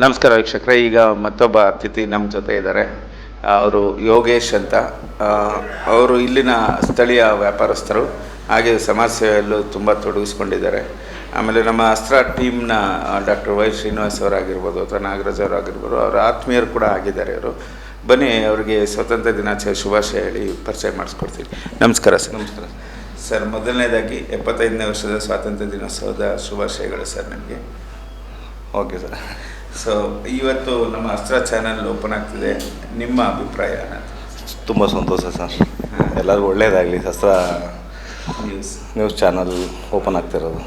ನಮಸ್ಕಾರ ವೀಕ್ಷಕರೇ. ಈಗ ಮತ್ತೊಬ್ಬ ಅತಿಥಿ ನಮ್ಮ ಜೊತೆ ಇದ್ದಾರೆ. ಅವರು ಯೋಗೇಶ್ ಅಂತ. ಅವರು ಇಲ್ಲಿನ ಸ್ಥಳೀಯ ವ್ಯಾಪಾರಸ್ಥರು, ಹಾಗೆ ಸಮಾಜ ಸೇವೆಯಲ್ಲೂ ತುಂಬ ತೊಡಗಿಸ್ಕೊಂಡಿದ್ದಾರೆ. ಆಮೇಲೆ ನಮ್ಮ ಅಸ್ತ್ರ ಟೀಮ್ನ ಡಾಕ್ಟರ್ ವೈ ಶ್ರೀನಿವಾಸ್ ಅವರಾಗಿರ್ಬೋದು ಅಥವಾ ನಾಗರಾಜ್ ಅವರಾಗಿರ್ಬೋದು, ಅವರ ಆತ್ಮೀಯರು ಕೂಡ ಆಗಿದ್ದಾರೆ. ಅವರು ಬನ್ನಿ, ಅವರಿಗೆ ಸ್ವಾತಂತ್ರ್ಯ ದಿನಾಚರಣೆ ಶುಭಾಶಯ ಹೇಳಿ ಪರಿಚಯ ಮಾಡಿಸ್ಕೊಡ್ತೀವಿ. ನಮಸ್ಕಾರ ಸರ್. ನಮಸ್ಕಾರ ಸರ್, ಮೊದಲನೇದಾಗಿ 75ನೇ ವರ್ಷದ ಸ್ವಾತಂತ್ರ್ಯ ದಿನೋತ್ಸವದ ಶುಭಾಶಯಗಳು ಸರ್ ನಿಮಗೆ. Okay sir. ಸೊ ಇವತ್ತು ನಮ್ಮ ಅಸ್ತ್ರ ಚಾನಲ್ ಓಪನ್ ಆಗ್ತಿದೆ, ನಿಮ್ಮ ಅಭಿಪ್ರಾಯ? ತುಂಬ ಸಂತೋಷ ಸರ್. ಎಲ್ಲರಿಗೂ ಒಳ್ಳೆಯದಾಗಲಿ. ಅಸ್ತ್ರ ನ್ಯೂಸ್ ಚಾನಲ್ ಓಪನ್ ಆಗ್ತಿರೋದು.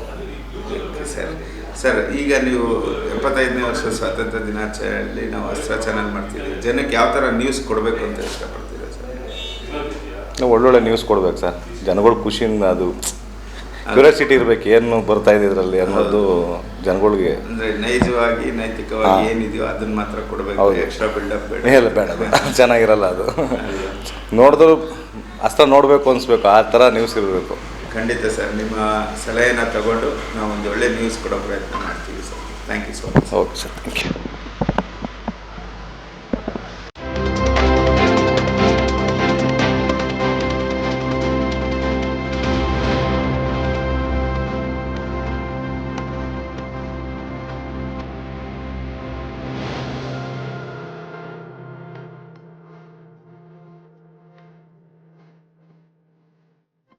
ಸರ್ ಸರ್ ಈಗ ನೀವು 75ನೇ ವರ್ಷದ ಸ್ವಾತಂತ್ರ್ಯ ದಿನಾಚರಣೆಯಲ್ಲಿ ನಾವು ಅಸ್ತ್ರ ಚಾನಲ್ ಮಾಡ್ತಿದ್ದೀವಿ. ಜನಕ್ಕೆ ಯಾವ ಥರ ನ್ಯೂಸ್ ಕೊಡಬೇಕು ಅಂತ ಇಷ್ಟಪಡ್ತೀರಾ ಸರ್? ನಾವು ಒಳ್ಳೊಳ್ಳೆ ನ್ಯೂಸ್ ಕೊಡ್ಬೇಕು ಸರ್. ಜನಗಳು ಖುಷಿಯಿಂದ, ಅದು ಕ್ಯೂರಿಯಾಸಿಟಿ ಇರಬೇಕು ಏನು ಬರ್ತಾ ಇದೆ ಇದರಲ್ಲಿ ಅನ್ನೋದು ಜನಗಳಿಗೆ. ಅಂದರೆ ನೈಜವಾಗಿ ನೈತಿಕವಾಗಿ ಏನಿದೆಯೋ ಅದನ್ನು ಮಾತ್ರ ಕೊಡಬೇಕು, ಎಕ್ಸ್ಟ್ರಾ ಬಿಲ್ಡಪ್ ಬೇಡ ಚೆನ್ನಾಗಿರಲ್ಲ ಅದು. ನೋಡಿದ್ರು ಅಸ್ತ್ರ ನೋಡಬೇಕು ಅನಿಸ್ಬೇಕು, ಆ ಥರ ನ್ಯೂಸ್ ಇರಬೇಕು. ಖಂಡಿತ ಸರ್, ನಿಮ್ಮ ಸಲಹೆನ ತಗೊಂಡು ನಾವು ಒಂದು ಒಳ್ಳೆ ನ್ಯೂಸ್ ಕೊಡೋ ಪ್ರಯತ್ನ ಮಾಡ್ತೀವಿ sir. Thank you so much. Okay sir, thank you.